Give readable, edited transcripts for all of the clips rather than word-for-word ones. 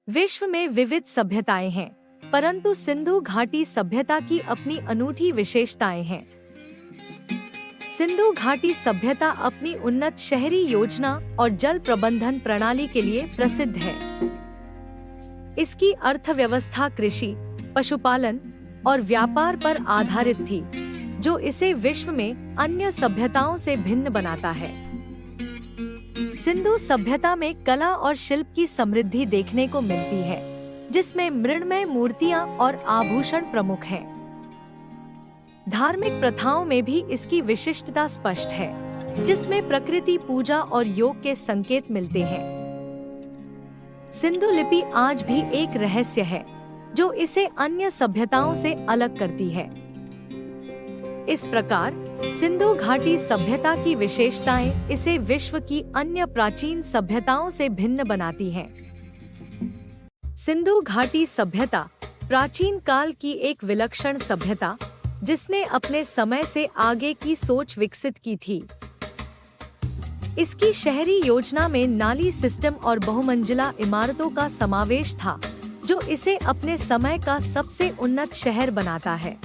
विश्व में विविध सभ्यताएं हैं, परंतु सिंधु घाटी सभ्यता की अपनी अनूठी विशेषताएं हैं। सिंधु घाटी सभ्यता अपनी उन्नत शहरी योजना और जल प्रबंधन प्रणाली के लिए प्रसिद्ध है। इसकी अर्थव्यवस्था कृषि, पशुपालन और व्यापार पर आधारित थी, जो इसे विश्व में अन्य सभ्यताओं से भिन्न बनाता है। सिंधु सभ्यता में कला और शिल्प की समृद्धि देखने को मिलती है, जिसमें मृण्मय मूर्तियां और आभूषण प्रमुख हैं। धार्मिक प्रथाओं में भी इसकी विशिष्टता स्पष्ट है, जिसमें प्रकृति पूजा और योग के संकेत मिलते हैं। सिंधु लिपि आज भी एक रहस्य है, जो इसे अन्य सभ्यताओं से अलग करती है। इस प्रकार सिंधु घाटी सभ्यता की विशेषताएं इसे विश्व की अन्य प्राचीन सभ्यताओं से भिन्न बनाती हैं। सिंधु घाटी सभ्यता प्राचीन काल की एक विलक्षण सभ्यता, जिसने अपने समय से आगे की सोच विकसित की थी। इसकी शहरी योजना में नाली सिस्टम और बहुमंजिला इमारतों का समावेश था, जो इसे अपने समय का सबसे उन्नत शहर बनाता है।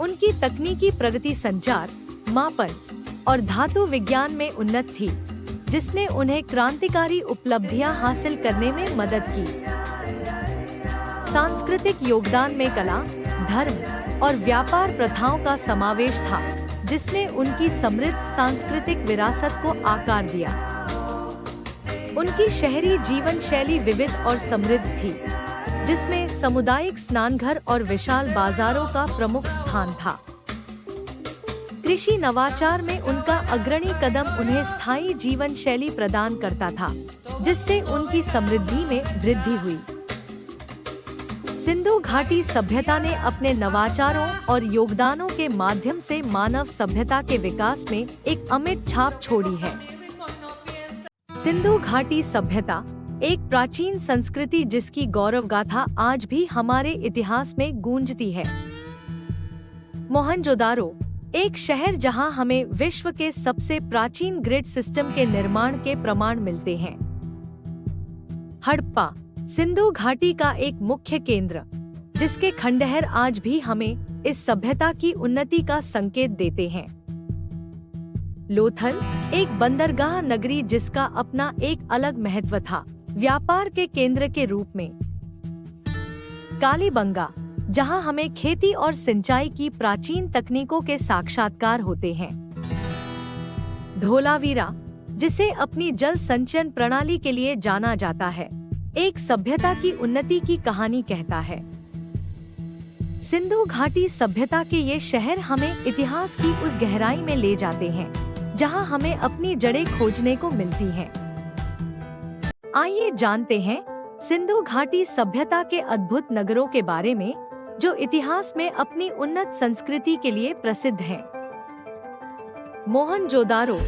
उनकी तकनीकी प्रगति संचार, मापन और धातु विज्ञान में उन्नत थी, जिसने उन्हें क्रांतिकारी उपलब्धियां हासिल करने में मदद की। सांस्कृतिक योगदान में कला, धर्म और व्यापार प्रथाओं का समावेश था, जिसने उनकी समृद्ध सांस्कृतिक विरासत को आकार दिया। उनकी शहरी जीवन शैली विविध और समृद्ध थी, जिसमें सामुदायिक स्नानघर और विशाल बाजारों का प्रमुख स्थान था। कृषि नवाचार में उनका अग्रणी कदम उन्हें स्थायी जीवन शैली प्रदान करता था, जिससे उनकी समृद्धि में वृद्धि हुई। सिंधु घाटी सभ्यता ने अपने नवाचारों और योगदानों के माध्यम से मानव सभ्यता के विकास में एक अमिट छाप छोड़ी है। सिंधु घाटी सभ्यता एक प्राचीन संस्कृति, जिसकी गौरव गाथा आज भी हमारे इतिहास में गूंजती है। मोहनजोदारो एक शहर, जहां हमें विश्व के सबसे प्राचीन ग्रिड सिस्टम के निर्माण के प्रमाण मिलते हैं। हड़प्पा सिंधु घाटी का एक मुख्य केंद्र, जिसके खंडहर आज भी हमें इस सभ्यता की उन्नति का संकेत देते हैं। लोथल एक बंदरगाह नगरी, जिसका अपना एक अलग महत्व था, व्यापार के केंद्र के रूप में। कालीबंगा, जहां हमें खेती और सिंचाई की प्राचीन तकनीकों के साक्षात्कार होते हैं। धोलावीरा, जिसे अपनी जल संचयन प्रणाली के लिए जाना जाता है, एक सभ्यता की उन्नति की कहानी कहता है। सिंधु घाटी सभ्यता के ये शहर हमें इतिहास की उस गहराई में ले जाते हैं, जहां हमें अपनी जड़ें खोजने को मिलती हैं। आइए जानते हैं सिंधु घाटी सभ्यता के अद्भुत नगरों के बारे में, जो इतिहास में अपनी उन्नत संस्कृति के लिए प्रसिद्ध हैं। मोहनजोदारो,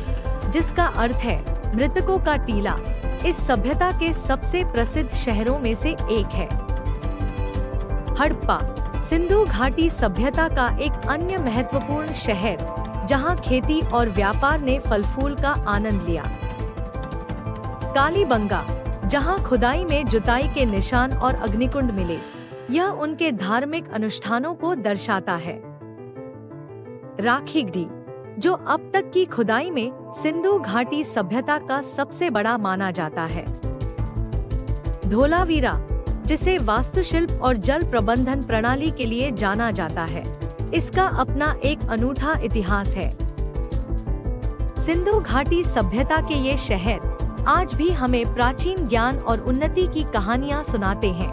जिसका अर्थ है मृतकों का टीला, इस सभ्यता के सबसे प्रसिद्ध शहरों में से एक है। हड़प्पा सिंधु घाटी सभ्यता का एक अन्य महत्वपूर्ण शहर, जहां खेती और व्यापार ने फल फूल का आनंद लिया। कालीबंगा, जहां खुदाई में जुताई के निशान और अग्निकुंड मिले, यह उनके धार्मिक अनुष्ठानों को दर्शाता है। राखीगढ़ी, जो अब तक की खुदाई में सिंधु घाटी सभ्यता का सबसे बड़ा माना जाता है। धोलावीरा, जिसे वास्तुशिल्प और जल प्रबंधन प्रणाली के लिए जाना जाता है, इसका अपना एक अनूठा इतिहास है। सिंधु घाटी सभ्यता के ये शहर आज भी हमें प्राचीन ज्ञान और उन्नति की कहानियां सुनाते हैं।